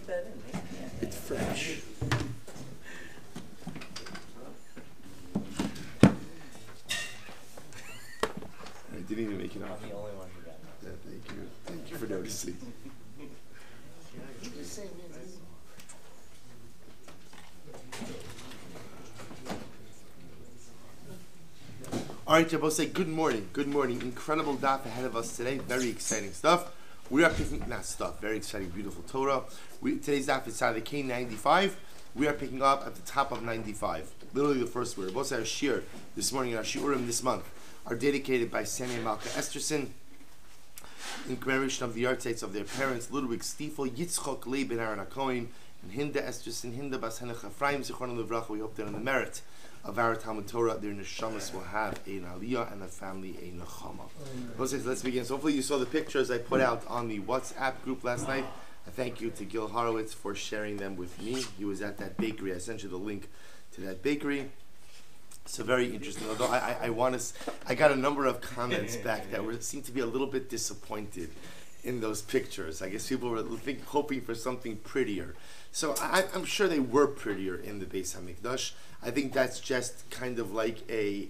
that in. It's fresh. I didn't even make it off. I'm the only one who got it. Yeah, thank you. Thank you for noticing. All right, Jabbo, say good morning. Good morning. Incredible daf ahead of us today. Very exciting stuff. We are picking, not stuff, very exciting, beautiful Torah. Today's daf is Saturday, K95. We are picking up at the top of 95. Literally the first word. Both our shir this morning and our shiurim this month are dedicated by Sani and Malka Esterson in commemoration of the yardates of their parents, Ludwig Stiefel, Yitzchok Leib ben Aaron HaKohen, and Hinda Esterson, Hinda Bas Henech Ephraim, Zichron Levracha. We hope that on the merit of our Talmud Torah, their neshamas will have an aliyah and the family a nechama. Let's begin. So hopefully you saw the pictures I put out on the WhatsApp group last night. I thank you to Gil Horowitz for sharing them with me. He was at that bakery. I sent you the link to that bakery. So very interesting. Although I got a number of comments back that seemed to be a little bit disappointed in those pictures. I guess people were hoping for something prettier. So I'm sure they were prettier in the Beis HaMikdash. I think that's just kind of like a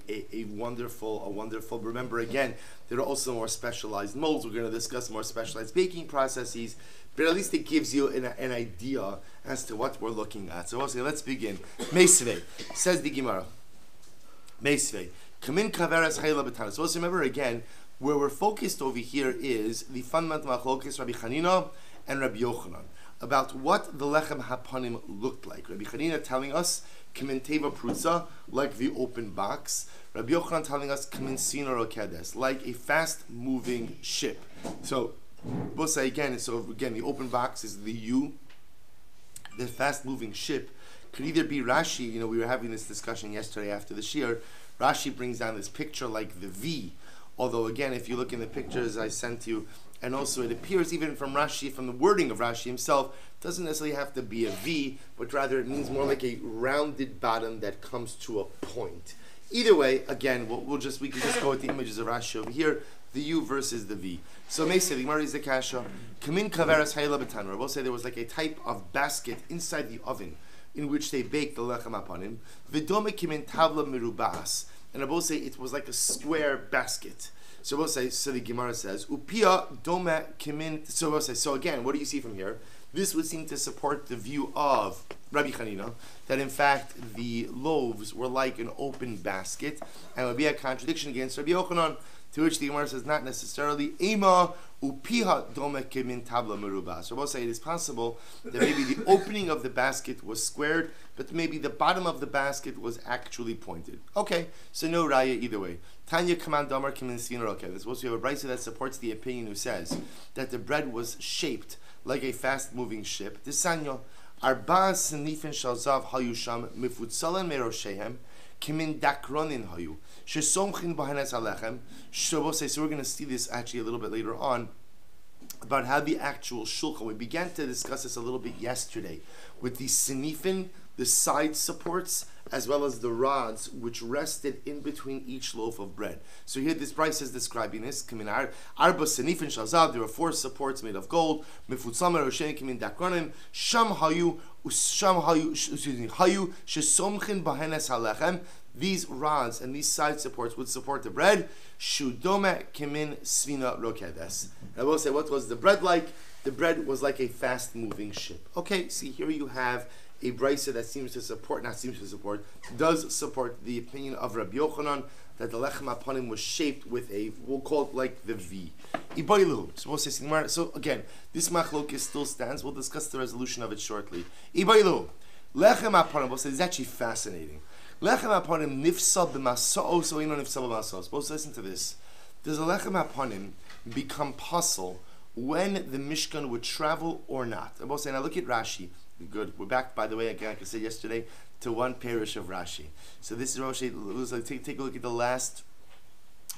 wonderful. Remember again, there are also more specialized molds. We're going to discuss more specialized baking processes, but at least it gives you an idea as to what we're looking at. So also, let's begin. Meisvei says the Gemara. Meisvei kamin kaveras hayla b'tanas. So also remember again, where we're focused over here is the fundamental machlokes Rabbi Chanina and Rabbi Yochanan about what the lechem hapanim looked like. Rabbi Chanina telling us kamin teva prutza, like the open box. Rabbi Yochanan telling us kamin sina rokedes, like a fast-moving ship. So we'll say again. So again, the open box is the U. The fast-moving ship could either be Rashi. You know, we were having this discussion yesterday after the shir. Rashi brings down this picture like the V. Although again, if you look in the pictures I sent you, and also it appears even from Rashi, from the wording of Rashi himself, doesn't necessarily have to be a V, but rather it means more like a rounded bottom that comes to a point. Either way, again, we can just go with the images of Rashi over here, the U versus the V. So may say the Gemara is the kasha. Kamin kaveras hayla b'tan. Rabbi will say there was like a type of basket inside the oven in which they baked the lechem apanim. V'dome kimin tavla mirubas. And Rabbi will say it was like a square basket. So we'll say, so the Gemara says, Upia dome kimin. So we'll say, so again, what do you see from here? This would seem to support the view of Rabbi Chanina, that in fact the loaves were like an open basket, and would be a contradiction against Rabbi Yochanan, to which the Gemara says not necessarily. Ema upiha dome kimin tabla merubah. So we'll say it is possible that maybe the opening of the basket was squared, but maybe the bottom of the basket was actually pointed. Okay, so no raya either way. Tanya command damar kimin sina. Okay, there's supposed to have a brisa that supports the opinion who says that the bread was shaped like a fast-moving ship. Disanyo arba senifin shalzav hayusham mifutzalan meroshehem kimin dakronin hayu shesomchin bahanas alechem. So we're going to see this actually a little bit later on about how the actual shulchan. We began to discuss this a little bit yesterday with the senifin, the side supports, as well as the rods which rested in between each loaf of bread. So here this Bryce is describing this. Arba senifin shalzav. There are 4 supports made of gold. Mifutzamer roshen kimin dakronim. Sham hayu shesomchin bahenes halechem. These rods and these side supports would support the bread. Shudome kimin svina rokedes. I will say, what was the bread like? The bread was like a fast-moving ship. Okay, see here you have a brisa that does support the opinion of Rabbi Yochanan that the lechem apanim was shaped with a, we'll call it like the V. So again, this machlokes still stands. We'll discuss the resolution of it shortly. Lechem apanim, we'll say, it's actually fascinating. Lechem apanim nifsal b'masa'os, so you know nifsal b'masa'os. Supposed to listen to this. Does the lechem apanim become puzzle when the Mishkan would travel or not? I'm both saying, now look at Rashi. Good. We're back, by the way, again, like I said yesterday, to one parish of Rashi. So this is Rashi. Take a look at the last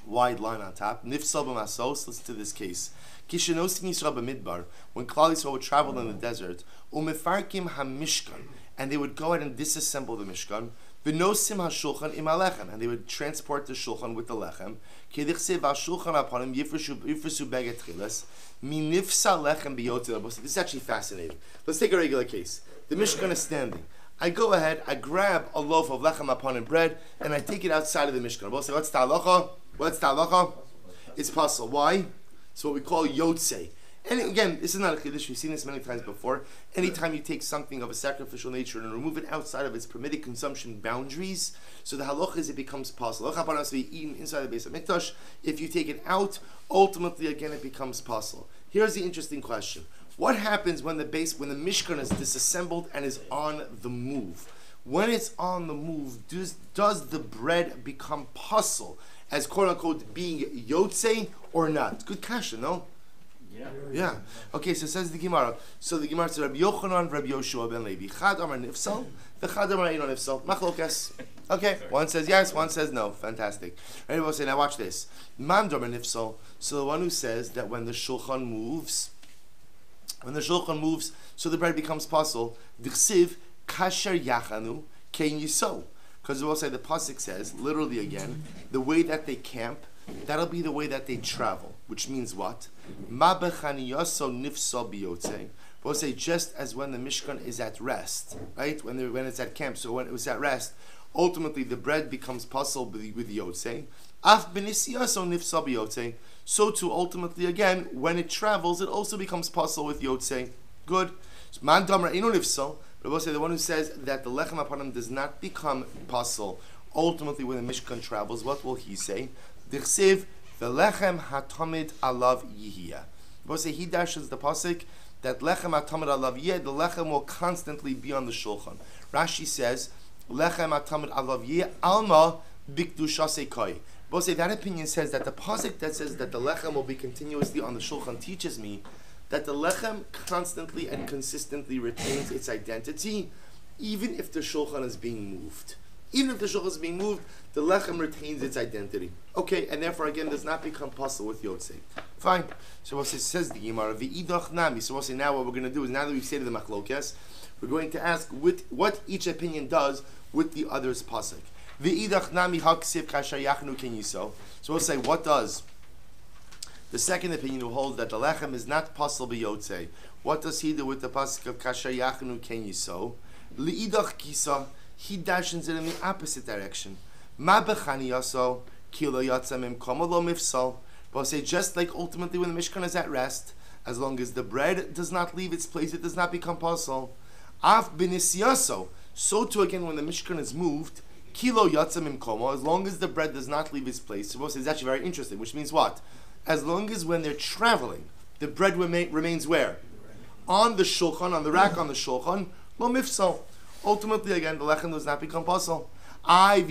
wide line on top. Nifsal b'masos. Listen to this case. Kishenosin Yisrael b'midbar. When Klal Yisrael would travel in the desert, umefarkim hamishkan, and they would go out and disassemble the Mishkan. V'nosim hashulchan im halechem, and they would transport the shulchan with the lechem. Kedichsev hashulchan upon him yifresu beget chilas minifsa lechem biyotze. This is actually fascinating. Let's take a regular case. The Mishkan is standing. I go ahead, I grab a loaf of lechem upon and bread, and I take it outside of the Mishkan. We'll say, what's the halacha? What's the halacha? It's possible. Why? It's what we call yotze. And again, this is not a chiddush. We've seen this many times before. Anytime you take something of a sacrificial nature and remove it outside of its permitted consumption boundaries, so the halacha is it becomes possible. Halacha has to be eaten inside the base of mikdash. If you take it out, ultimately again it becomes possible. Here's the interesting question: what happens when the Mishkan is disassembled and is on the move? When it's on the move, does the bread become possible as quote unquote being yotze or not? Good question, no? Yeah. Okay, so it says the Gemara. So the Gemara says, Rabbi Yochanan, Rabbi Yoshua ben Levi. Chad amar nifsal, the Chad amar eino nifsal. Machlokes. Okay, one says yes, one says no. Fantastic. Everybody will say, now watch this. Man amar nifsal. So the one who says that when the shulchan moves, so the bread becomes possible. D'chsiv kasher yachanu kein yiso. Because we'll say the pasuk says, literally again, the way that they camp, that'll be the way that they travel. Which means what? We'll say just as when the Mishkan is at rest, right? When it's at camp, so when it was at rest, ultimately the bread becomes possible with yotze. So too, ultimately again, when it travels, it also becomes possible with yotze. Good. But we'll say the one who says that the lechem upon him does not become possible, ultimately when the Mishkan travels, what will he say? D'chsiv the lechem hatamid alav yihya. We'll say he dashes the pasuk that lechem hatamid alav yihya, the lechem will constantly be on the shulchan. Rashi says lechem hatamid alav yihya alma bikdushase koi. We'll say that opinion says that the pasuk that says that the lechem will be continuously on the shulchan teaches me that the lechem constantly and consistently retains its identity, even if the shulchan is being moved. Even if the shulchan is being moved, the lechem retains its identity. Okay, and therefore again does not become possible with yotze. Fine. So what says the Gemara, v'idach nami. So we'll say now what we're going to do is now that we've stated the machlokes, we're going to ask what each opinion does with the other's pasuk. V'idach nami haksiv kasher yachnu ken yiso. So we'll say what does the second opinion who holds that the lechem is not possible b'yotze. What does he do with the pasuk of kasher yachnu ken yiso? Li'idach kisa. He dashes it in the opposite direction. Ma b'chaniyaso kilo yatzamim komolo mifsal. But I'll say just like ultimately when the Mishkan is at rest, as long as the bread does not leave its place, it does not become possible. Af b'nisyaso. So too again when the Mishkan is moved, kilo yatzamim komo. As long as the bread does not leave its place. So we'll say it's actually very interesting. Which means what? As long as when they're traveling, the bread remains where? On the shulchan, on the rack on the shulchan. Lo mifsal. Ultimately, again, the lechem does not become possible. But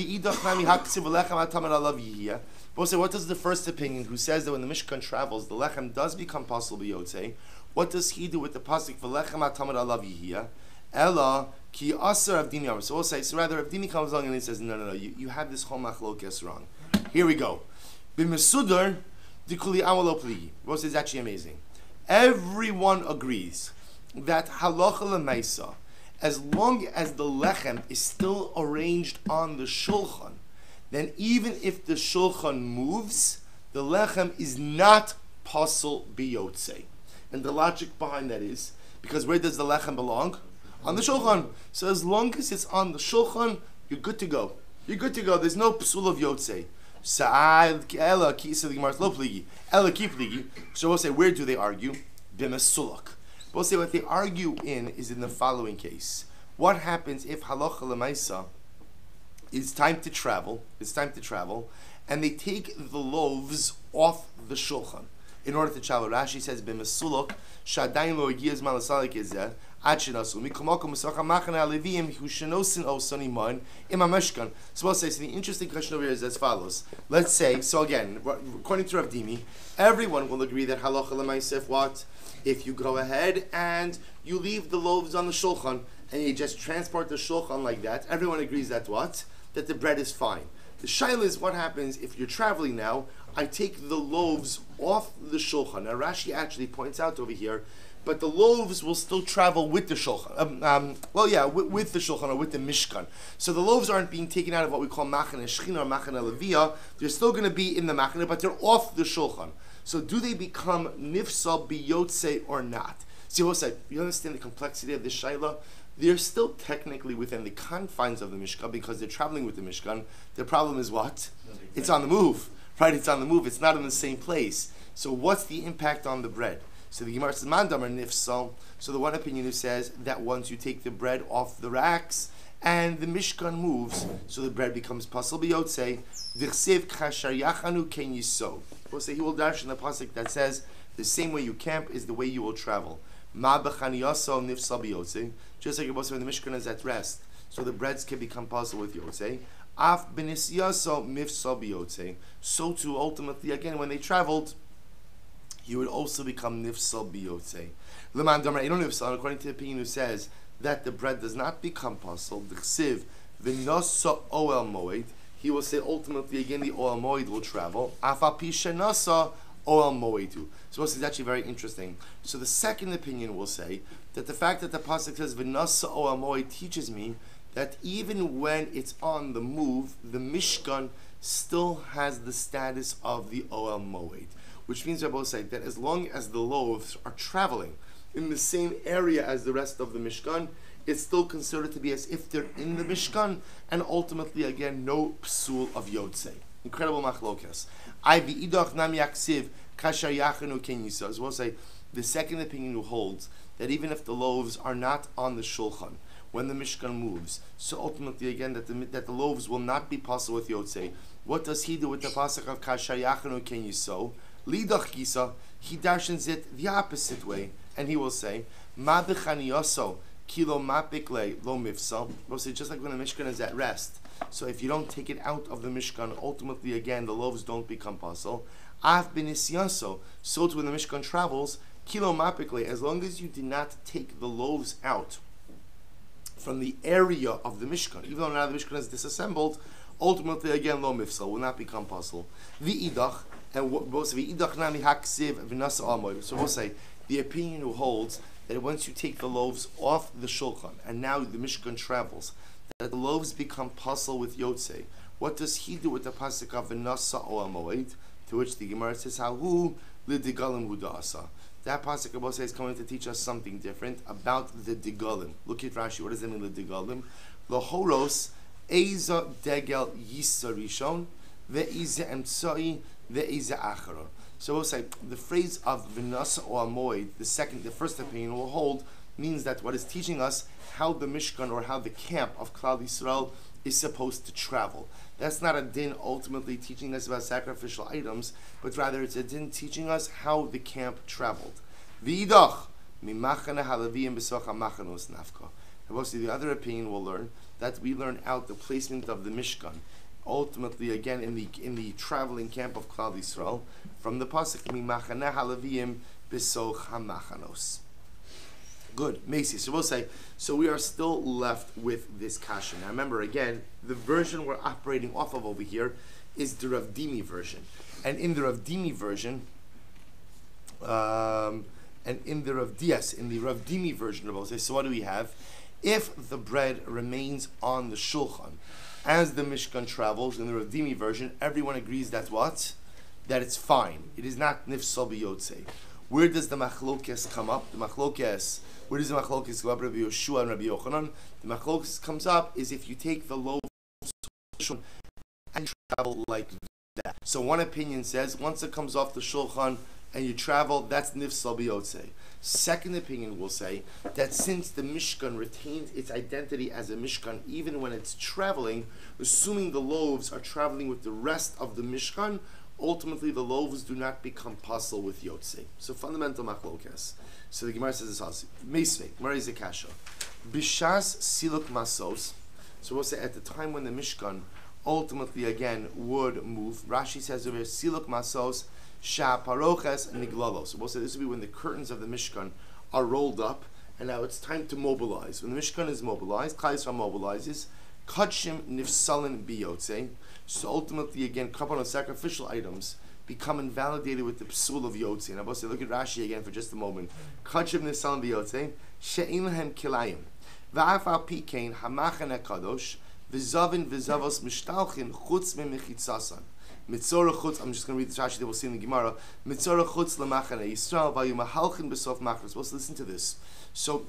we'll say, what does the first opinion, who says that when the Mishkan travels, the lechem does become possible b'yotze? What does he do with the pasuk v'lechem atamad alav yihya? Ella ki aser avdini amar. So we'll say, so rather Avdini comes along and he says, no, you have this whole machlokes wrong. Here we go. B'mesudar dikuli amalo pligi. We'll say it's actually amazing. Everyone agrees that halacha l'maisa, as long as the lechem is still arranged on the shulchan, then even if the shulchan moves, the lechem is not pasul biyotze. And the logic behind that is, because where does the lechem belong? On the shulchan. So as long as it's on the shulchan, you're good to go. You're good to go. There's no psul of yotze. So we'll say, where do they argue? B'mesulak. We'll say what they argue in is in the following case. What happens if halacha l'maisa is time to travel, and they take the loaves off the shulchan in order to travel? Rashi says, b'mesulok, shadayin lo yigiyaz malasalik izeh, ad shenasu, mikomokum misacha machana alevim, hu shenosin o soniman, ima meshkan. So we'll say, so the interesting question over here is as follows. Let's say, so again, according to Rav Dimi, everyone will agree that halacha l'maisa, what? If you go ahead and you leave the loaves on the shulchan and you just transport the shulchan like that, everyone agrees that what? That the bread is fine. The shaila is what happens if you're traveling now, I take the loaves off the shulchan. Now Rashi actually points out over here, but the loaves will still travel with the shulchan. With the shulchan or with the mishkan. So the loaves aren't being taken out of what we call machane shechina or machane leviyah. They're still going to be in the machane, but they're off the shulchan. So do they become nifsal biyotze or not? See, you understand the complexity of this shayla? They're still technically within the confines of the Mishkan because they're traveling with the Mishkan. The problem is what? It's on the move, right? It's on the move. It's not in the same place. So what's the impact on the bread? So the Gemara says, Mandam or nifsal. So the one opinion who says that once you take the bread off the racks and the Mishkan moves, so the bread becomes pasal biyotze. D'chsev kashar yachanu ken yiso. We'll say he will dash in the pasuk that says the same way you camp is the way you will travel. Ma b'chaniyaso nifsal biyotze. Just like when the Mishkan is at rest, so the breads can become puzzled with Yotze. Af b'nisyaso mifsal biyotze. So too, ultimately, again, when they traveled, you would also become nifsal biyotze. L'man damar eino nifsal, according to the opinion who says that the bread does not become puzzled. D'chsiv v'nasa oel moed. He will say ultimately again the oel moed will travel. Af al pi shenasa oel moedu. So this is actually very interesting. So the second opinion will say that the fact that the pasuk says v'nasa oel moed teaches me that even when it's on the move, the Mishkan still has the status of the oel moed, which means Rabbi say that as long as the loaves are traveling in the same area as the rest of the Mishkan, it's still considered to be as if they're in the Mishkan, and ultimately again no psul of Yotze. Incredible machlokas. As we'll say, the second opinion who holds that even if the loaves are not on the shulchan when the Mishkan moves, so ultimately again that the loaves will not be possible with Yotze. What does he do with the pasuk of kasher yachanu ken yiso? Lidach gisa, he darshens it the opposite way, and he will say, ma b'chaniyaso kilo mapikle lo mifsal. We'll say just like when the Mishkan is at rest. So if you don't take it out of the Mishkan, ultimately again the loaves don't become puzzle. Af b'nisyanso, so too when the Mishkan travels, kilo mapikle, as long as you did not take the loaves out from the area of the Mishkan, even though now the Mishkan is disassembled, ultimately again lo mifsal will not become puzzle. V'idach, and both v'idach nami haksiv v'nasa amoy. So we'll say the opinion who holds that once you take the loaves off the shulchan and now the Mishkan travels, that the loaves become puzzle with Yotze. What does he do with the pasuk of v'nasa oel moed? To which the Gemara says, "Hahu lidigalim hudasa." That pasuk of Moshe is coming to teach us something different about the digalim. Look at Rashi. What does that mean, lidigalim? Lohoros eiza degel yisa rishon ve'iza emtsoi ve'iza acharon. So we'll say the phrase of v'nasa oel moed, the first opinion will hold, means that what is teaching us how the Mishkan or how the camp of Klal Yisrael is supposed to travel. That's not a din ultimately teaching us about sacrificial items, but rather it's a din teaching us how the camp traveled. V'idach mimachane halaviyim b'socha machanos nafka. And mostly the other opinion will learn that we learn out the placement of the Mishkan, ultimately again in the traveling camp of Klal Yisrael, from the pasuk mimachane halaviyim b'socha machanos. Good, Macy. So we'll say, so we are still left with this kasha. Now remember again, the version we're operating off of over here is the Rav Dimi version. And in the Rav Dimi version, in the Rav Dimi version of Moshe, so what do we have? If the bread remains on the shulchan as the Mishkan travels, in the Rav Dimi version, everyone agrees that what? That it's fine. It is not nifsal biyotze. Where does the machlokes come up? Where does the machlokes go up? Rabbi Yoshua and Rabbi Yochanan. The machlokes comes up is if you take the loaves and travel like that. So one opinion says once it comes off the shulchan and you travel, that's nifsal biyotze. Second opinion will say that since the Mishkan retains its identity as a Mishkan, even when it's traveling, assuming the loaves are traveling with the rest of the Mishkan, ultimately the loaves do not become puzzle with Yotze. So fundamental machlokes. So the Gemara says this also. Meisvei, Gemara is a kasha. Bishas siluk masos. So we'll say at the time when the Mishkan ultimately again would move, Rashi says over here, siluk masos, sha paroches niglalos. So we'll say this will be when the curtains of the Mishkan are rolled up, and now it's time to mobilize. When the Mishkan is mobilized, Klal Yisrael mobilizes, Kachim nifsalin biyotze. So ultimately, again, couple of sacrificial items become invalidated with the psul of Yotze. And I'll say, look at Rashi again for just a moment. Kachim nisalim b'Yotze, she'in lahem kilayim. V'af al pikein hamachan hakadosh, v'zavin v'zavos mishtalchin chutz me'mechitzasan. Mitzora chutz, I'm just going to read the Rashi that we'll see in the Gemara. Mitzora chutz lemachane Yisrael v'yu mahalchin b'sof machras. Let's listen to this. So,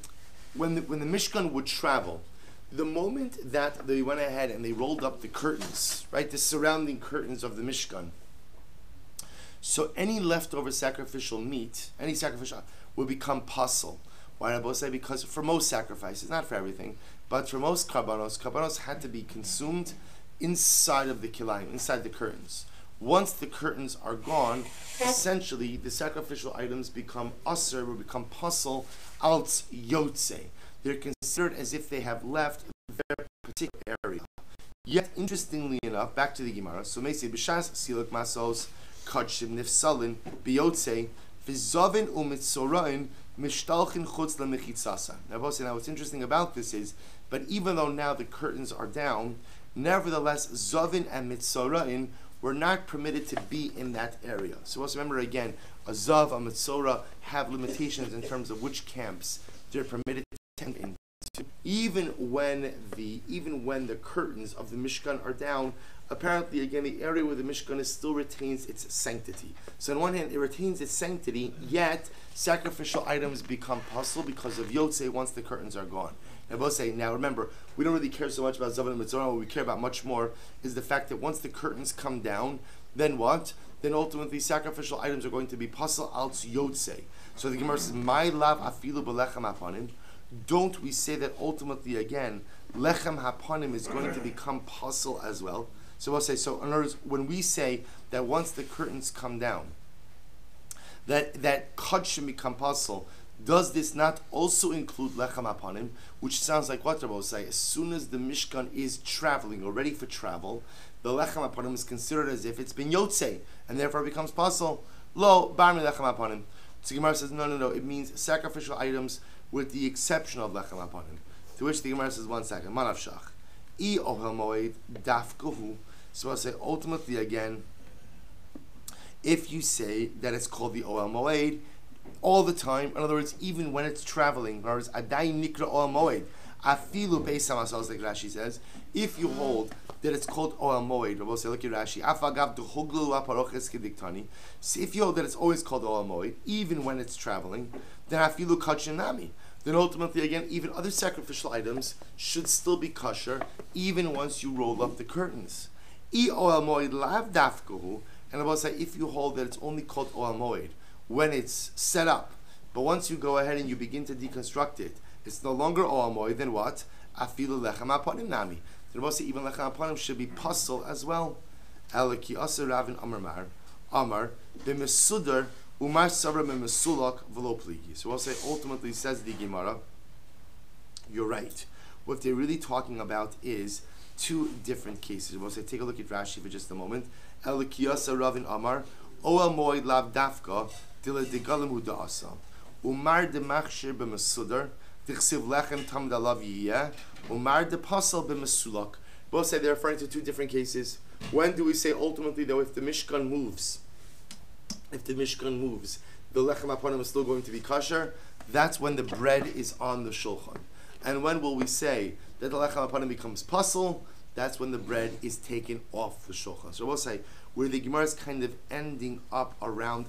when the Mishkan would travel, the moment that they went ahead and they rolled up the curtains, right, the surrounding curtains of the Mishkan, so any leftover sacrificial meat, any sacrificial, would become pasul. Why did I say? Because for most sacrifices, not for everything, but for most karbanos had to be consumed inside of the kilayim, inside the curtains. Once the curtains are gone, essentially the sacrificial items become aser, or become pasul, alt yotze. They're considered as if they have left their particular area. Yet, interestingly enough, back to the Gemara, so may say, b'shas siluk masos, kachim nifsalin, biyotze, v'zavin u'mitzorain, mishtalchin chutz lemechitzasan. Now, what's interesting about this is, but even though now the curtains are down, nevertheless, zavin and mitzorain were not permitted to be in that area. So let's remember again, a zav, a mitzora have limitations in terms of which camps they're permitted to enter into. Even when the curtains of the Mishkan are down, apparently again the area where the Mishkan is still retains its sanctity. So on one hand, it retains its sanctity, yet sacrificial items become pasul because of Yotze once the curtains are gone. And both say, now remember, we don't really care so much about Zavan and Mitzorah. What we care about much more is the fact that once the curtains come down, then what? Then ultimately sacrificial items are going to be pasul als Yotze. So the Gemara says, "My lav afilu belechem hapanim." Don't we say that ultimately again, lechem hapanim is going to become pasul as well? So we'll say, so in other words, when we say that once the curtains come down, that kachim become pasul, does this not also include lechem hapanim? Which sounds like what Rabbi will say, as soon as the Mishkan is traveling or ready for travel, the lechem hapanim is considered as if it's been yotze, and therefore it becomes pasul. Lo, barmi lechem hapanim. So Gemara says, no, it means sacrificial items with the exception of lechem hapanim. To which the Gemara says, 1 second, manavshach. I ohel moed dafkahu. So I'll say, ultimately again, if you say that it's called the ohel moed all the time, in other words, even when it's traveling, in other words, adai nikra ohel moed, afilu beisam asals, like Rashi says, if you hold that it's called ohel moed, we'll say, look at Rashi, afagav duhuglu aparoches kediktani. So if you hold that it's always called ohel moed, even when it's traveling, then afilu kachim nami. Then ultimately, again, even other sacrificial items should still be kosher, even once you roll up the curtains. I ohel moed lav dafkahu, and I will say, if you hold that it's only called ohel moed when it's set up, but once you go ahead and you begin to deconstruct it, it's no longer ohel moed, then what? Afilu lechem hapanim nami. Then I will say, even lechem hapanim should be pasul as well. Eliki aser ravin amar b'mesudar umar sabra b'mesulak v'lo pligi. So we'll say, ultimately, says the Gemara, you're right. What they're really talking about is two different cases. We'll say, take a look at Rashi for just a moment. Eliki aser ravin amar ohel moed lav dafka dila degalim u'da'asa umar demachshir b'mesudar dichsiv lechem tam dalav yiyeh umar depasal b'mesulak. Both say they're referring to two different cases. When do we say ultimately though if the Mishkan moves, the lechem hapanim is still going to be kosher? That's when the bread is on the shulchan. And when will we say that the lechem hapanim becomes pasul? That's when the bread is taken off the shulchan. So we'll say where the Gemara is kind of ending up around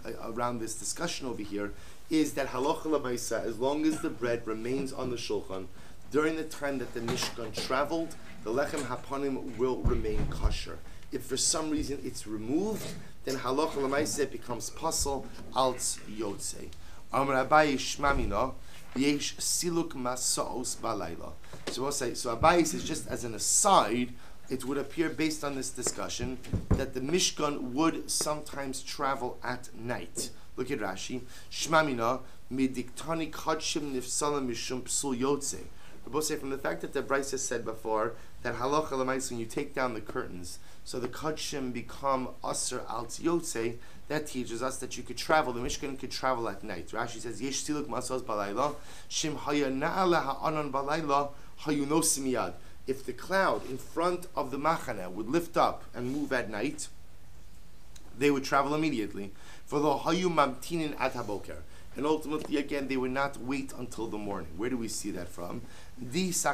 this discussion over here is that halacha l'maisa, as long as the bread remains on the shulchan during the time that the Mishkan traveled, the lechem hapanim will remain kosher. If for some reason it's removed, then halacha l'maisa becomes pasul als yotze. Amar Abaye shmamina yesh siluk masos balayla. So we'll say, so Abaye says, just as an aside, it would appear based on this discussion that the Mishkan would sometimes travel at night. Look at Rashi. Shmamina midiktani kachim nifsalam mishum psul yotze. We both say from the fact that the Brisa said before that halacha l'maisa, when you take down the curtains, so the kachim become aser alt yotze, that teaches us that you could travel, the Mishkan could travel at night. Rashi says, yesh siluk masos balayla, shim haya na'ala ha'anon balayla, hayunosim miyad. If the cloud in front of the machana would lift up and move at night, they would travel immediately. For the Hayu Mamtinin at Haboker. And ultimately, again, they would not wait until the morning. Where do we see that from? Because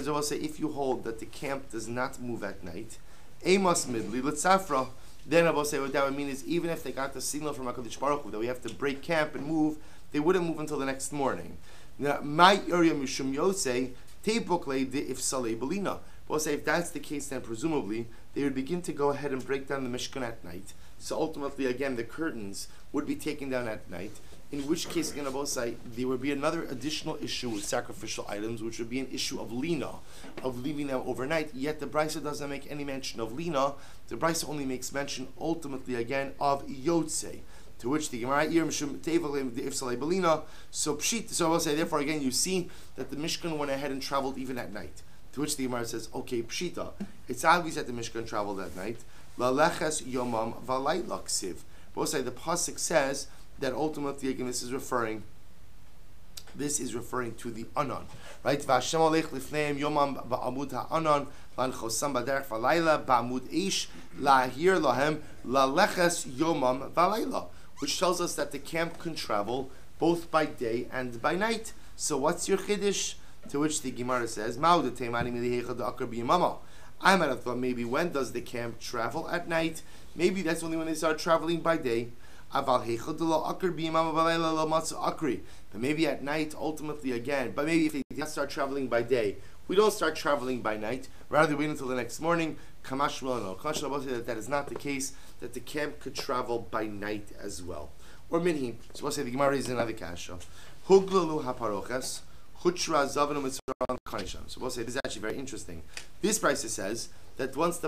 I will say, if you hold that the camp does not move at night, Amos Midli, Litzafra, then I will say what that would mean is even if they got the signal from HaKadosh Baruch Hu that we have to break camp and move, they wouldn't move until the next morning. Now, my area Mishum Yosei, Tebokle de if Saleh Belina. We'll say if that's the case, then presumably they would begin to go ahead and break down the Mishkan at night. So ultimately, again, the curtains would be taken down at night. In which case, again, both say there would be another additional issue with sacrificial items, which would be an issue of lina, of leaving them overnight. Yet the Brisa doesn't make any mention of lina. The Brisa only makes mention, ultimately, again, of yotze. To which the Gemara so pshit. So I will say, therefore, again, you see that the Mishkan went ahead and traveled even at night. To which the Gemara says, okay, pshita. It's obvious that the Mishkan traveled at night. Laleches yomam valayla ksiv. Both say the pasuk says that ultimately, again, this is referring to the anan, right? V'Hashem alech lifneim yomam ba'amud ha'anan v'anchosam b'derech v'layla ba'amud ish lahir lahem laleches yomam v'layla, which tells us that the camp can travel both by day and by night. So what's your chiddush? To which the Gemara says, Ma'ud teimani milihecha da'akar b'yamama. I might have thought maybe when does the camp travel at night? Maybe that's only when they start traveling by day. But maybe at night, ultimately again. But maybe if they did not start traveling by day, we don't start traveling by night. Rather, wait until the next morning. Kamash no. That is not the case. That the camp could travel by night as well. Or minhi. So we'll say the Gemara is another kasha. Huglalu haparoches. So we'll say this is actually very interesting. This Brisa says that once the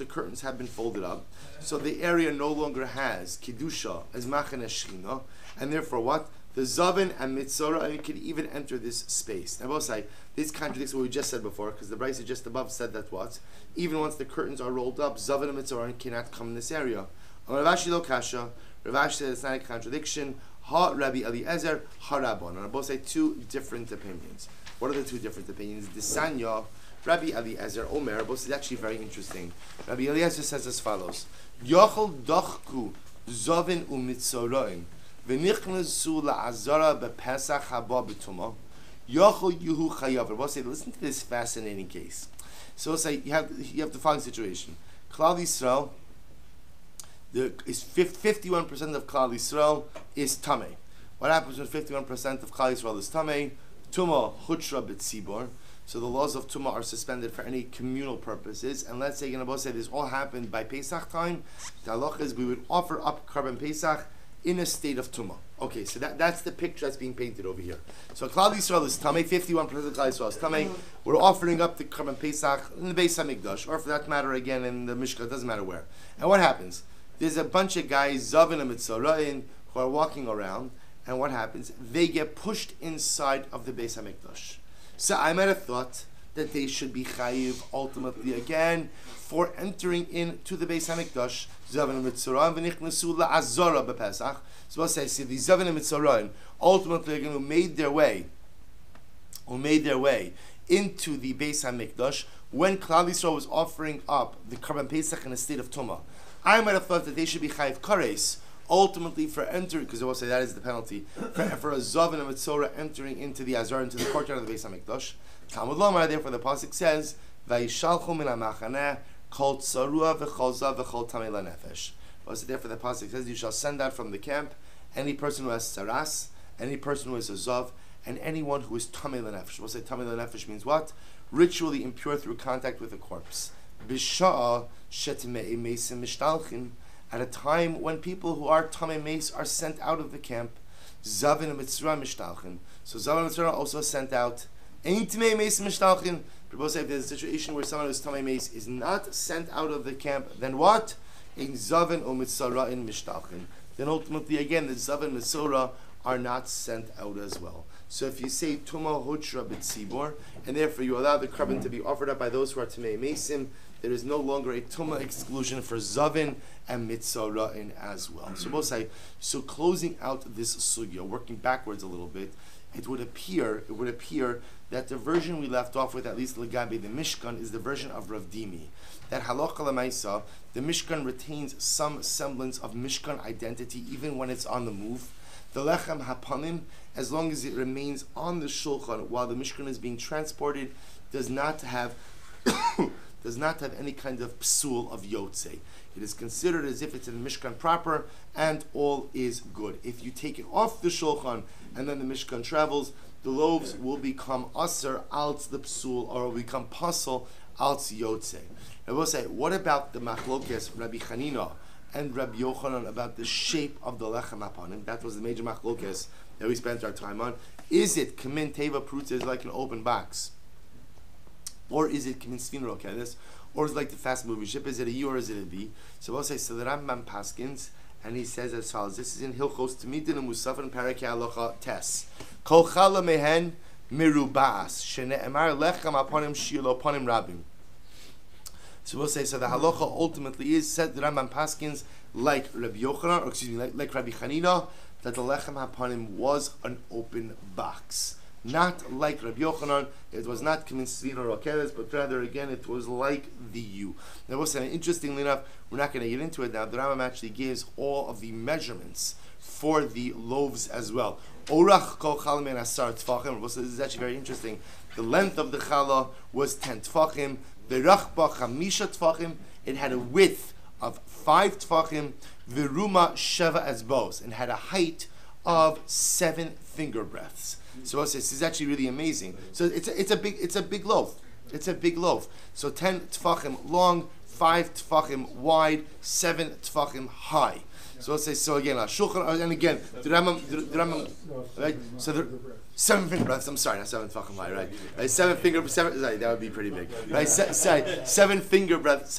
curtains have been folded up, so the area no longer has Kiddusha as Machane Shechina, and therefore what? The Zavin and Mitzora could even enter this space. Now, we'll say this contradicts what we just said before, because the Brisa just above said that what? Even once the curtains are rolled up, Zavin and Mitzora cannot come in this area. Rav Ashi lo kasha. Rav Ashi said it's not a contradiction. Ha Rabbi Eliezer, Ha Rabban. And I both say two different opinions. What are the two different opinions? The Sanya, Rabbi Eliezer, Omer, both is actually very interesting. Rabbi Eliezer says as follows: Yochel dochku zavin umitzoroim v'nichnazu la'azara bepesach haba b'tuma yochel yuhu chayav. Both say, listen to this fascinating case. So we'll say you have the following situation: Klal Yisrael. Is 51% of Klal Yisrael is Tameh. What happens when 51% of Klal Yisrael is Tameh? Tumah Hutra B'tzibor. So the laws of Tumah are suspended for any communal purposes. And let's say, say this all happened by Pesach time. The halach is we would offer up Karban Pesach in a state of Tumah. Okay, so that's the picture that's being painted over here. So Klal Yisrael is Tameh, 51% of Klal Yisrael is Tameh. We're offering up the Karban Pesach in the Beis HaMikdash, or for that matter, again, in the Mishkan, it doesn't matter where. And what happens? There's a bunch of guys, Zavin and Mitzorayim, who are walking around, and what happens? They get pushed inside of the Beis HaMikdash. So I might have thought that they should be chayiv ultimately again for entering into the Beis HaMikdash. Zavin and Mitzorayim v'nichnasu la'azara b'Pesach. So what I see, the Zavin and Mitzorayim ultimately again who made their way into the Beis HaMikdash when Klal Yisrael was offering up the Karban Pesach in a state of Tumah. I might have thought that they should be chayiv kares ultimately for entering, because I will say that is the penalty for a zav and a mitzora entering into the azar, into the courtyard of the Beis Hamikdash. Talmud Lomar, therefore the pasuk says, "Vayishalchu min hamachaneh kol tzarua v'chol zav v'chol tamei lanefesh." Therefore the pasuk says, "You shall send out from the camp any person who has tzaras, any person who is a zav, and anyone who is tamei lanefesh." We'll say tamei lanefesh means what? Ritually impure through contact with a corpse. B'sha'a shetemei meisim mishtalchin, at a time when people who are tamei meis are sent out of the camp. Zavin and Mitzrah mishtalchin. So Zavin and Mitzrah also sent out. Ain't tamei meisim mishtalchin. People say if there's a situation where someone who's tamei meis is not sent out of the camp, then what? In Zavin or Mitzrah in mishtalchin. Then ultimately again the Zavin and Mitzrah are not sent out as well. So if you say Tuma Hutra B'tzibor, and therefore you allow the carbon to be offered up by those who are Tamei Mesim, there is no longer a Tuma exclusion for Zavin and Mitzora'in as well. So both say, so closing out this sugya, working backwards a little bit, it would appear that the version we left off with, at least Legabe, the Mishkan, is the version of Rav Dimi. That Halacha L'Maisa, the Mishkan retains some semblance of Mishkan identity even when it's on the move. The Lechem Hapanim, as long as it remains on the Shulchan while the Mishkan is being transported, does not have any kind of psul of Yotzei. It is considered as if it's in the Mishkan proper, and all is good. If you take it off the Shulchan and then the Mishkan travels, the loaves will become aser alt the psul, or will become pasal alt Yotzei. I will say, what about the machlokes Rabbi Chanina and Rabbi Yochanan about the shape of the lechem hapanim? That was the major machlokes that we spent our time on. Is it kamin teva prutza, is like an open box, or is it kamin sfina rokedes, or is it like the fast moving ship? Is it a U or is it a V? So we'll say, so the Rambam paskins, and he says as follows. This is in Hilchos Tamidin and Musaf and Parakei Halacha Tes. Kol chala mehen mirubas shene'emar lechem hapanim shilo panim rabim. So we'll say, so the halacha ultimately is said the Rambam paskins like Rabbi Yochanan, or excuse me, like Rabbi Chanina, that the lechem hapanim was an open box. Not like Rabbi Yochanan, it was not k'minsvin or rokedes, but rather again it was like the U. Now we'll say, interestingly enough, we're not going to get into it now. The Rambam actually gives all of the measurements for the loaves as well. Orach kol chala men asar tfachim. This is actually very interesting. The length of the challah was 10 tfachim. The rachba chamisha tfachim, it had a width of 5 tfachim. Viruma sheva azbos, and had a height of 7 finger breadths. So this is actually really amazing. So it's a big loaf. It's a big loaf. So 10 tfachim long, 5 tfachim wide, 7 tfachim high. So let's say, so again, Shulchan, and again, the Rambam, right? So the 7 finger breadths. I'm sorry, not 7 tfachim high, right? 7, sorry, that would be pretty big, right? 7 finger breadths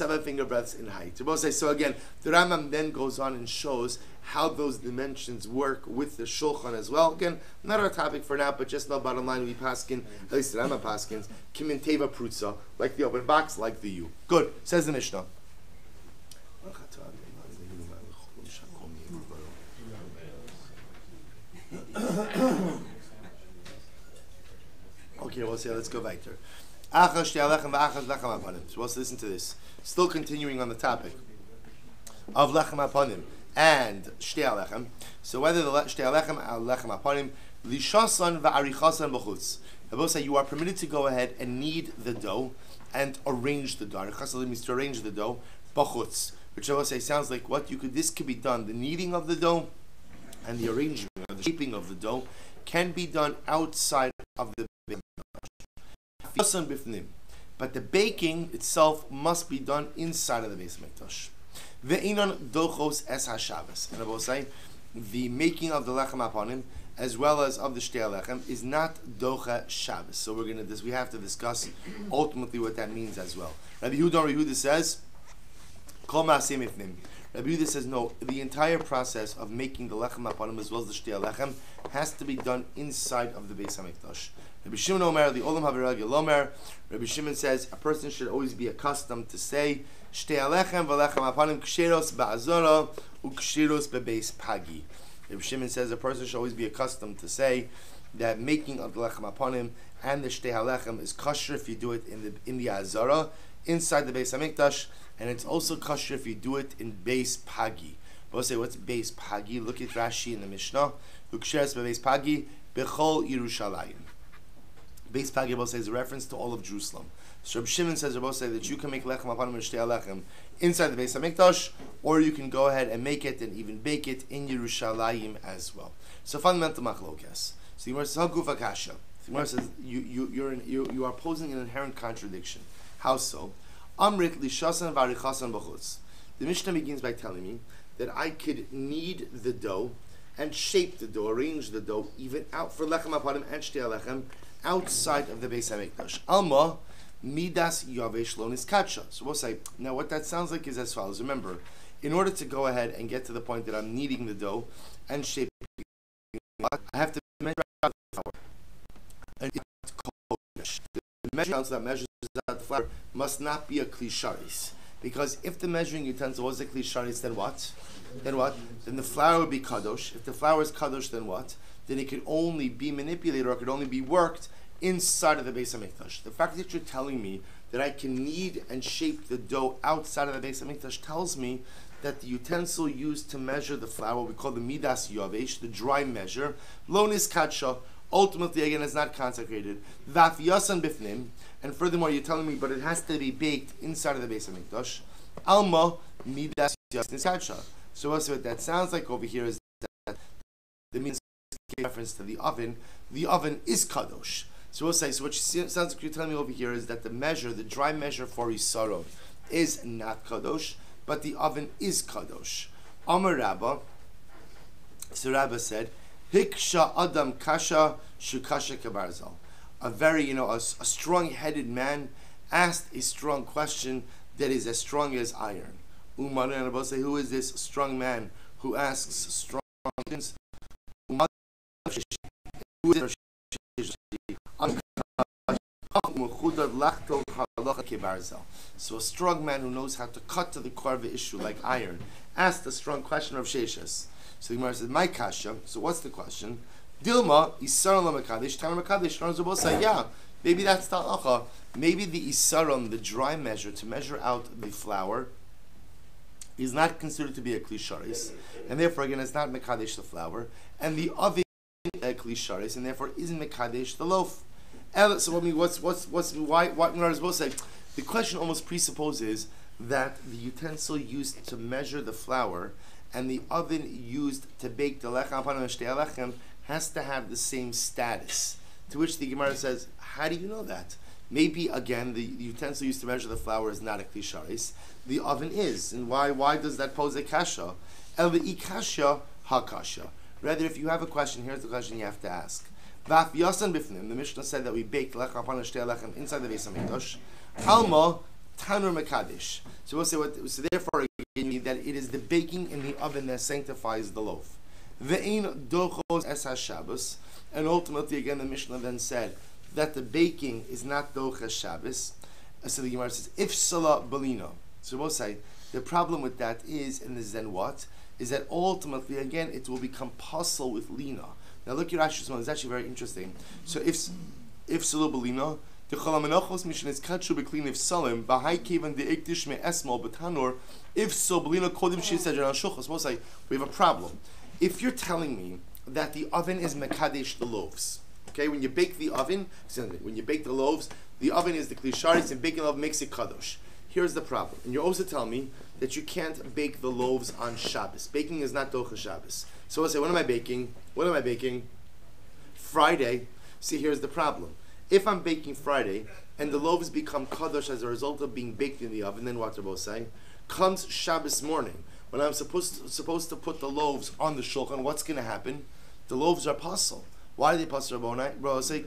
in height. So we'll say, so again, the Rambam then goes on and shows how those dimensions work with the Shulchan as well. Again, not our topic for now, but just the bottom line, we paskin, at least the Rambam paskins, kimin teva prutza, like the open box, like the U. Good, says the Mishnah. Okay, we'll say, let's go weiter. So let's listen to this. Still continuing on the topic of lechem hapanim and shtei alechem. So whether the shtei alechem al lechem hapanim lishasan va'arichasan b'chutz. I will say you are permitted to go ahead and knead the dough and arrange the dough. Arichasan means to arrange the dough b'chutz, which I will say sounds like what you could. This could be done. The kneading of the dough and the arrangement, or the shaping of the dough, can be done outside of the but the baking itself must be done inside of the Beis Hamikdash. Ve'inon dochos es haShabbos. And I will say, the making of the lechem hapanim as well as of the shtei alechem is not docha Shabbos. So we have to discuss ultimately what that means as well. Rabbi Yehuda says, Kol ma'aseh mifnim. Rabbi Yehuda says no. The entire process of making the lechem hapanim as well as the shtei alechem has to be done inside of the Beis Hamikdash. Rabbi Shimon Omer, the Olam Haviragil Omer. Rabbi Shimon says a person should always be accustomed to say Shtei alechem v'lechem hapanim ksheros ba'azora uksheros bebeis pagi. Rabbi Shimon says a person should always be accustomed to say that making of the lechem hapanim and the Shtei alechem is kosher if you do it in the azara inside the Beis Hamikdash, and it's also kosher if you do it in beis pagi. We'll say what's beis pagi? Look at Rashi in the Mishnah. Uksheros bebeis pagi bechol Yerushalayim. Beis Pagi says a reference to all of Jerusalem. So Rabbi Shimon says that you can make lechem hapanim and shtei alechem inside the Beis Hamikdash, or you can go ahead and make it and even bake it in Yerushalayim as well. So fundamental machlokes. So the Gemara says haguf akasha. The Gemara says you are posing an inherent contradiction. How so? Amrit lishasan v'arichasan b'chutz. The Mishnah begins by telling me that I could knead the dough and shape the dough, arrange the dough, even out for lechem hapanim and shtei alechem outside of the Beis Hamikdash. Alma midas yavesh lo niskacha. So we'll say now what that sounds like is as follows. Remember, in order to go ahead and get to the point that I'm kneading the dough and shaping I have to measure out the flour. And it's kodesh. The measuring utensil that measures out the flour must not be a klisharis. Because if the measuring utensil was a klisharis, then what? Then the flour would be kadosh. If the flour is kadosh, then what? Then it could only be manipulated or it could only be worked inside of the Beis HaMikdash. The fact that you're telling me that I can knead and shape the dough outside of the Beis HaMikdash tells me that the utensil used to measure the flour, we call the midas yavesh, the dry measure, lonis kadsha, ultimately again is not consecrated. Vaf yasan bifnim, and furthermore you're telling me, but it has to be baked inside of the Beis HaMikdash. Alma midas yasan kadsha. So also what that sounds like over here is that the means reference to the oven is kadosh. So we'll say, so what sounds like you're telling me over here is that the measure, the dry measure for Yisarov is not kadosh, but the oven is kadosh. Amar Rabba, so Rabba said, Hiksha Adam Kasha Shukasha Kabarzal. A very, a strong-headed man asked a strong question that is as strong as iron. Umar and Rabba say, who is this strong man who asks strong questions? Who is so a strong man who knows how to cut to the core of the issue like iron asked a strong question of Sheshas. So the Gemara says, my kasha, so what's the question? Dilma, Isaron Lamakadesh, Tamar Makadesh, say, yeah, maybe that's the halacha. Maybe the Isaron, the dry measure, to measure out the flour, is not considered to be a klisharis, and therefore again it's not Mekadesh the flour, and the oven a klisharis, and therefore isn't Mekadesh the loaf. So I mean, why Gemara is both say? The question almost presupposes that the utensil used to measure the flour and the oven used to bake the lechem has to have the same status. To which the Gemara says, how do you know that? Maybe again the utensil used to measure the flour is not a klisharis, the oven is, and why does that pose a kasha? El kasha hakasha. Rather, if you have a question, here's the question you have to ask. Vaf yasan bifnim. The Mishnah said that we baked lechem upon shtei lechem inside the Beis HaMikdash. Alma tanur mekadesh. So we'll say so therefore again that it is the baking in the oven that sanctifies the loaf. Ve'in dochos es haShabbos. And ultimately again the Mishnah then said that the baking is not dochos Shabbos. So the Gemara says if salah balino. So we'll say the problem with that is, and is then what? Is that ultimately again it will become puzzle with lina. Now look at Rashi's one. It's actually very interesting. So if salah balino, the Menachos mission is katshu beklin if salim bahai kevan the ikdish me esmol betanor if so balino kodim she said on shuchos. We'll say we have a problem. If you're telling me that the oven is mekadesh the loaves, okay, when you bake the loaves, the oven is the klisharis and baking the oven makes it kadosh. Here's the problem, and you're also telling me that you can't bake the loaves on Shabbos. Baking is not docha Shabbos. So I'll say, what am I baking? Friday. See, here's the problem. If I'm baking Friday and the loaves become kadosh as a result of being baked in the oven, then what Rabbi say? Comes Shabbos morning when I'm supposed to put the loaves on the shulchan. What's going to happen? The loaves are pasul. Why are they pasul, Rabbi say?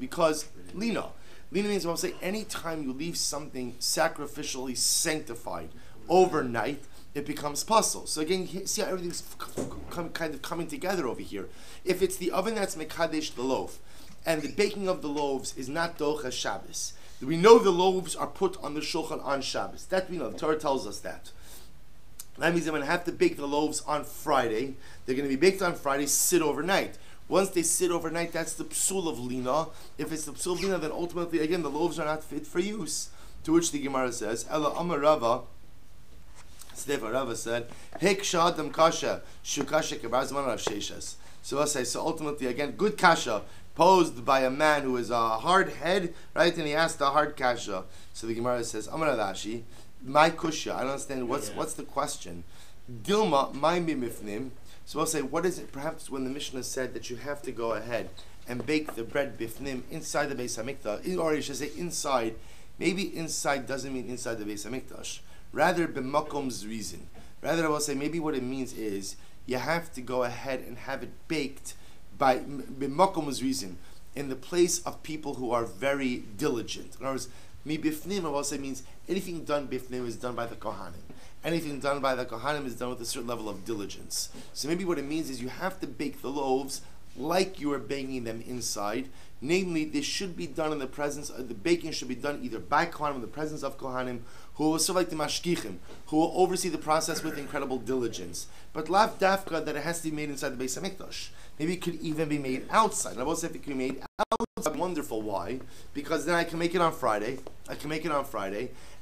Because lina. Lina means, I'll say, anytime you leave something sacrificially sanctified overnight, it becomes pasul. So again, see how everything's kind of coming together over here. If it's the oven that's mekadesh the loaf, and the baking of the loaves is not docha Shabbos, we know the loaves are put on the shulchan on Shabbos. That we know. The Torah tells us that. That means I'm going to have to bake the loaves on Friday. They're going to be baked on Friday, sit overnight. Once they sit overnight, that's the psul of lina. If it's the psul of lina, then ultimately, again, the loaves are not fit for use. To which the Gemara says, Ela Amar Rava, Stefan Rava said, Hek Shadam Kasha, Shukasha Kebarzman Rav Sheshas. So I'll say, so ultimately, again, good kasha, posed by a man who is a hard head, right? And he asked a hard kasha. So the Gemara says, Amar Ravashi, my kusha, I don't understand, what's the question? Dilma, my mimifnim. So I'll say, what is it? Perhaps when the Mishnah said that you have to go ahead and bake the bread bifnim inside the Beis HaMikdash, or you should say inside, maybe inside doesn't mean inside the Beis HaMikdash. Rather, b'makom's reason. Rather, I will say, maybe what it means is, you have to go ahead and have it baked by b'makom's reason, in the place of people who are very diligent. In other words, mi bifnim, I will say, means anything done bifnim is done by the kohanim. anything done by the Kohanim is done with a certain level of diligence. So maybe what it means is you have to bake the loaves like you are baking them inside. Namely, this should be done in the presence of the baking should be done either by Kohanim in the presence of Kohanim, who will serve like the mashkichim, who will oversee the process with incredible diligence. But lav dafka that it has to be made inside the Beis Hamikdash. Maybe it could even be made outside. And I will say if it can be made outside, wonderful. Why? Because then I can make it on Friday.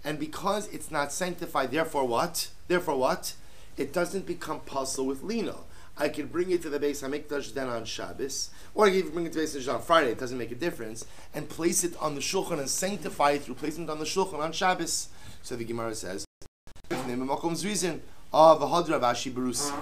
And because it's not sanctified, therefore what? It doesn't become puzzle with lina. I could bring it to the Beis Hamikdash then on Shabbos, or I could even bring it to the Beis Hamikdash on Friday. It doesn't make a difference, and place it on the shulchan and sanctify it through placement on the shulchan on Shabbos. So the Gemara says, reason of Rav Ashi Berusi.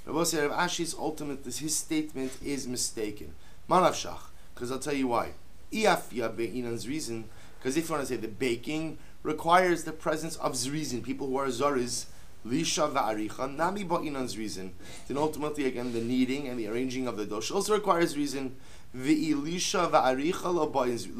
Rav Ashi's ultimate, his statement is mistaken. Manavshach, because I'll tell you why. Iafia be'inan's reason, because if you want to say the baking requires the presence of zrizin, people who are zariz, lisha va'aricha, nami ba'inan's reason. Then ultimately, again, the kneading and the arranging of the dosh also requires reason. Ve'ilisha va'aricha lo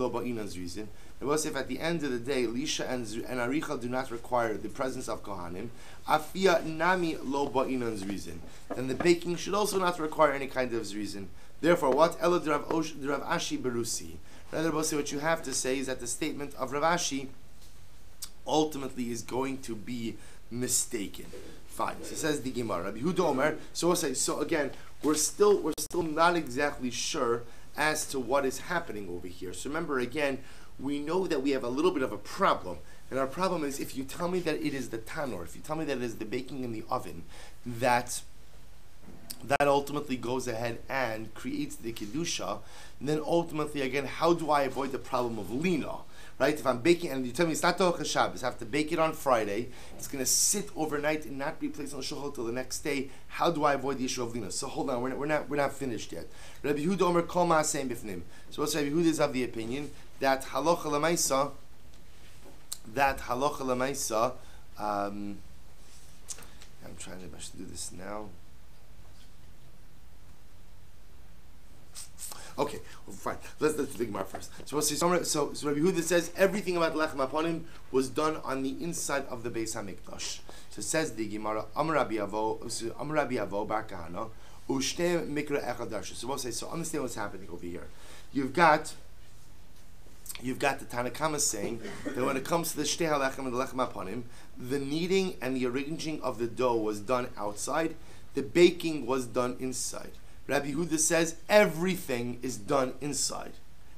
ba'inan's reason. And we'll say if at the end of the day, lisha and aricha do not require the presence of kohanim, afia nami lo ba'inan's reason. Then the baking should also not require any kind of reason. Therefore, what? Ela Rav Ashi Berusi. Rather, we'll say what you have to say is that the statement of Rav Ashi ultimately is going to be mistaken. Fine. So says the Gemara, Rabbi Huda Omer. So we'll say. So again, we're still not exactly sure as to what is happening over here. So remember, again, we know that we have a little bit of a problem, and our problem is if you tell me that it is the tanor, if you tell me that it is the baking in the oven, that ultimately goes ahead and creates the kedusha, and then ultimately again, how do I avoid the problem of lina? Right? If I'm baking and you tell me it's not Tocha Shabbos, I have to bake it on Friday, it's going to sit overnight and not be placed on the shulchan till the next day. How do I avoid the issue of lina? So hold on, we're not finished yet. Rabbi Yehuda Omer Kol Ma'aseim Bifnim. So what's Rabbi Yehuda is of the opinion that halacha lemaisa. I'm trying to do this now. Okay, well, fine. Let's do the Gemara first. So Rabbi Yehuda says everything about lechem hapanim was done on the inside of the Beis Hamikdash. So it says the Gemara, Amar Rabbi Avo Bar Kahana, Ushte Mikra Echadash. So we'll say, so understand what's happening over here. You've got the Tanakama saying that when it comes to the Shtei HaLechem and the Lechem HaPanim, the kneading and the arranging of the dough was done outside, the baking was done inside. Rabbi Yehuda says everything is done inside.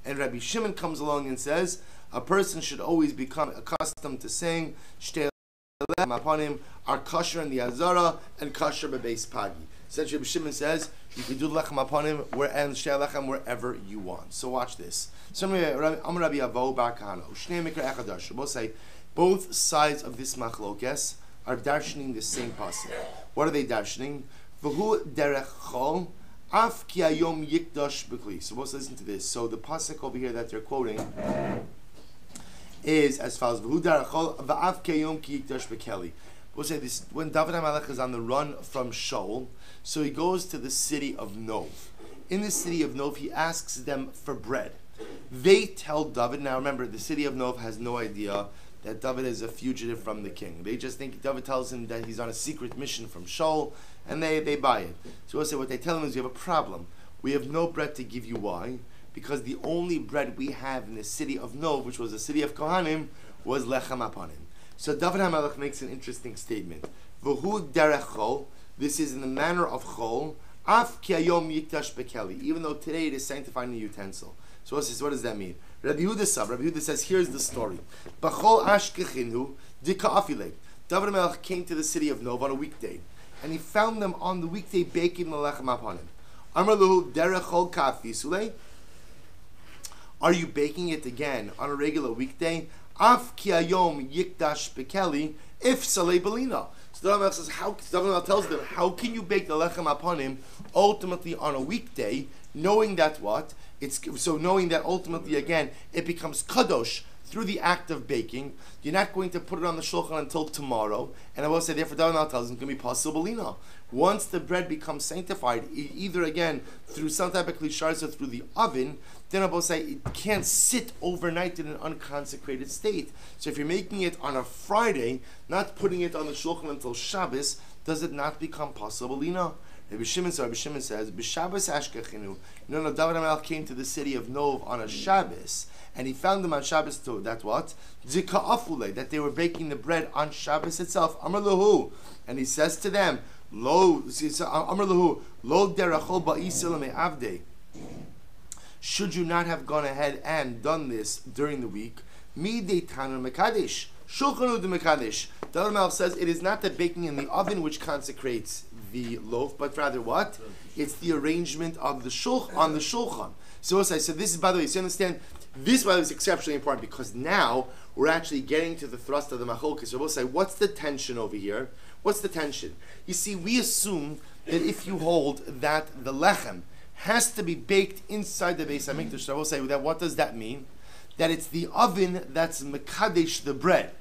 And Rabbi Shimon comes along and says a person should always become accustomed to saying Shtei HaLechem HaPanim are kosher in the Azara and kosher bebeis Pagi. Essentially, Rabbi Shimon says you can do Lechem HaPanim and Shtei HaLechem wherever you want. So watch this. So Amar Rabbi Avo Bar Kahana, Ushnei Mikra Echadash. We'll say both sides of this machlokes are darshaning the same pasuk. What are they darshaning? V'hu derech chol af ki hayom yikdash b'kli. So let's listen to this. So the pasuk over here that they're quoting is as follows: V'hu derech chol v'af ki hayom ki yikdash b'keli. We'll say this when David HaMelech is on the run from Shaul, so he goes to the city of Nov. In the city of Nov, he asks them for bread. They tell David, now remember, the city of Nov has no idea that David is a fugitive from the king. They just think David tells him that he's on a secret mission from Shaul, and they buy it. So we'll say what they tell him is, we have a problem. We have no bread to give you. Why? Because the only bread we have in the city of Nov, which was the city of Kohanim, was Lechem HaPanim. So David HaMelech makes an interesting statement. V'hu derech chol, this is in the manner of chol, af ki hayom yikdash bekeli, even though today it is sanctified in a utensil. So what does that mean? Rabbi Yehuda says, here's the story. B'chol ashkechinu dika afile. David HaMelech came to the city of Nov on a weekday, and he found them on the weekday baking the lechem hapanim. Amar luhu derech chol kafisule. Are you baking it again on a regular weekday? Af ki hayom yikdash bekeli if salei belina. So David HaMelech says, David HaMelech tells them, how can you bake the lechem hapanim ultimately on a weekday, knowing that what? Knowing that ultimately again it becomes kadosh through the act of baking, you're not going to put it on the shulchan until tomorrow. And I will say, therefore, David tells him it's going to be possible. Once the bread becomes sanctified, either again through some type of klishars or through the oven, then I will say it can't sit overnight in an unconsecrated state. So if you're making it on a Friday, not putting it on the shulchan until Shabbos, does it not become possible? Rabbi Shimon says, B'Shabbos Ashkechinu. David HaMelech came to the city of Nov on a Shabbos, and he found them on Shabbos too. That what? Zika'afule, that they were baking the bread on Shabbos itself. Amar Lahu, and he says to them, Amar Lahu, Lo derachol ba'isel me'avdei. Should you not have gone ahead and done this during the week? Midei tanur mekadesh, shulchanu de mekadesh. David HaMelech says it is not the baking in the oven which consecrates the loaf, but rather what? It's the arrangement of the shulchan on the shulchan. So this is, by the way, so you understand, this, by the way, is exceptionally important because now we're actually getting to the thrust of the machlokes. So we'll say, what's the tension over here? What's the tension? You see, we assume that if you hold that the lechem has to be baked inside the Beis HaMikdash, so we'll say that what does that mean? That it's the oven that's mekadesh the bread.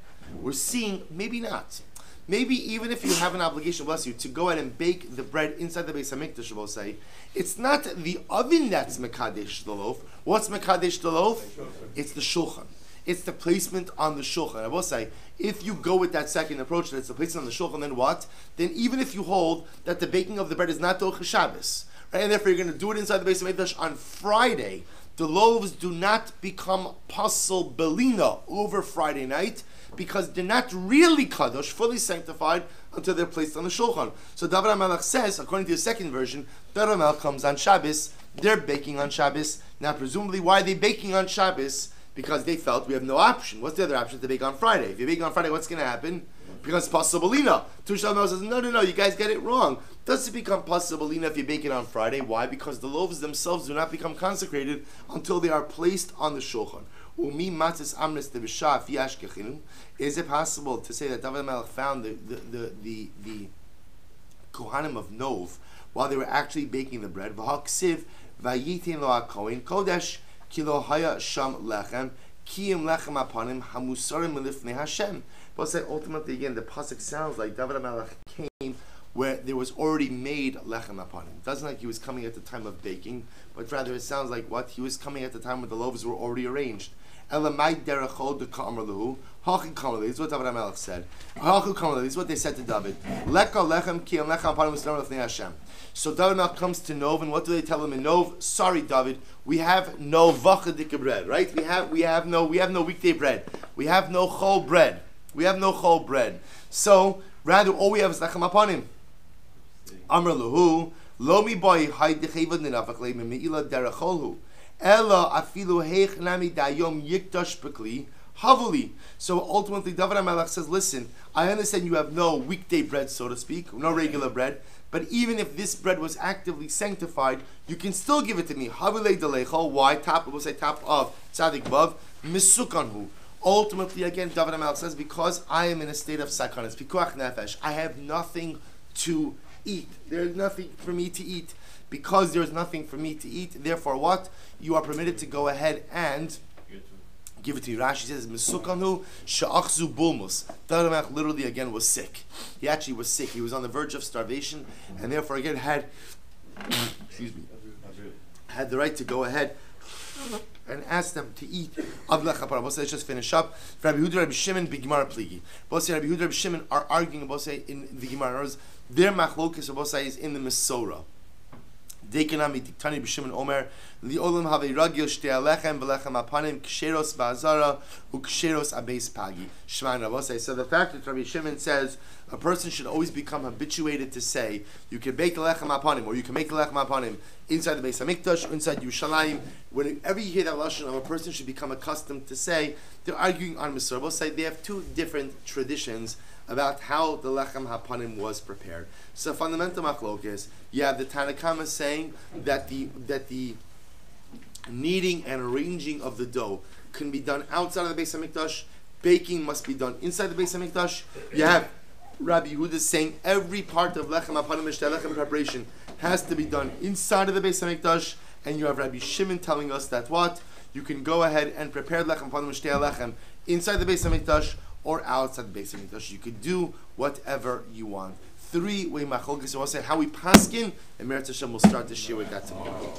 We're seeing, maybe not. Maybe even if you have an obligation, bless you, to go ahead and bake the bread inside the Beis HaMikdash, we'll say, it's not the oven that's mekadesh the loaf. What's mekadesh the loaf? It's the shulchan. It's the placement on the shulchan. I will say, if you go with that second approach, that it's the placement on the shulchan, then what? Then even if you hold that the baking of the bread is not Docha Shabbos, right, and therefore you're going to do it inside the Beis HaMikdash on Friday, the loaves do not become pasul belina over Friday night, because they're not really kadosh, fully sanctified, until they're placed on the shulchan. So David HaMelech says, according to the second version, David HaMelech comes on Shabbos, they're baking on Shabbos. Now presumably, why are they baking on Shabbos? Because they felt we have no option. What's the other option? To bake on Friday. If you're baking on Friday, what's going to happen? Because pasabolina. Tushal Mel says, no, you guys get it wrong. Does it become pasabolina if you bake it on Friday? Why? Because the loaves themselves do not become consecrated until they are placed on the shulchan. Is it possible to say that David HaMelech found the Kohanim of Nov while they were actually baking the bread? V'haksiv vayitin lo hakohen kodesh kilo haya sham lechem kiyim lechem apanim hamusarim melifnei Hashem. But say ultimately again, the pasuk sounds like David HaMelech came where there was already made lechem upon him. It doesn't like he was coming at the time of baking, but rather it sounds like what? He was coming at the time when the loaves were already arranged. Elamai derechol de kamar lehu. Hachi kamar lehu. This is what David HaMelech said. Hachi kamar lehu. This is what they said to David. Leka lechem ki lechem upon him l'fnei Hashem. So David HaMelech comes to Nov, and what do they tell him in Nov? Sorry, David, we have no vachadik bread, right? We have no weekday bread. We have no chol bread. We have no chol bread. So rather, all we have is lechem upon him. Amar lehu lo mi boy hay dechevad nenafach leim meila derecholhu. Ella afilu heich nami dayom yikdash bekli havuli. So ultimately, David HaMelech says, listen, I understand you have no weekday bread, so to speak, no regular bread, but even if this bread was actively sanctified, you can still give it to me. Havule delechol. Why? We'll say top of tzadik vav misukanhu. Ultimately, again, David HaMelech says, because I am in a state of sakanas, pikuach nefesh, I have nothing to eat. There's nothing for me to eat. Because there's nothing for me to eat, therefore what? You are permitted to go ahead and give it to you. Rashi says, Mesukanu sha'achzu bulmus. David HaMelech literally again was sick. He actually was sick. He was on the verge of starvation, and therefore again had the right to go ahead and ask them to eat of lecha parah. Let's just finish up. Rabbi Yehuda, Rabbi Shimon, B'Gemara Pligi. Both say Rabbi Yehuda, Rabbi Shimon are arguing. Both say in the Gemara, their machlokes, both say is in the Mesorah. Dekanami Diktani B'Shimon Omer the Olam have a ragil shtei alechem v'lechem apanim ksheros ba'azara uksheros abeis pagi Shema Rabosei. So the fact that Rabbi Shimon says a person should always become habituated to say you can bake the lechem apanim or you can make the lechem apanim inside the Beis Hamikdash or inside Yerushalayim. Whenever you hear that lashon of a person should become accustomed to say, they're arguing on Mesorah. Say they have two different traditions about how the lechem hapanim was prepared. So fundamental machlok is you have the Tanakhama saying that the kneading and arranging of the dough can be done outside of the Beis Hamikdash. Baking must be done inside the Beis Hamikdash. You have Rabbi Yehuda saying every part of lechem hapanim lechem preparation has to be done inside of the Beis Hamikdash, and you have Rabbi Shimon telling us that what You can go ahead and prepare lechem upon the mishtei lechem inside the Beis Hamikdash or outside the Beis Hamikdash. You could do whatever you want. Three-way machlokes. So I'll say how we paskin, and Meretz Hashem will start this year with that tomorrow.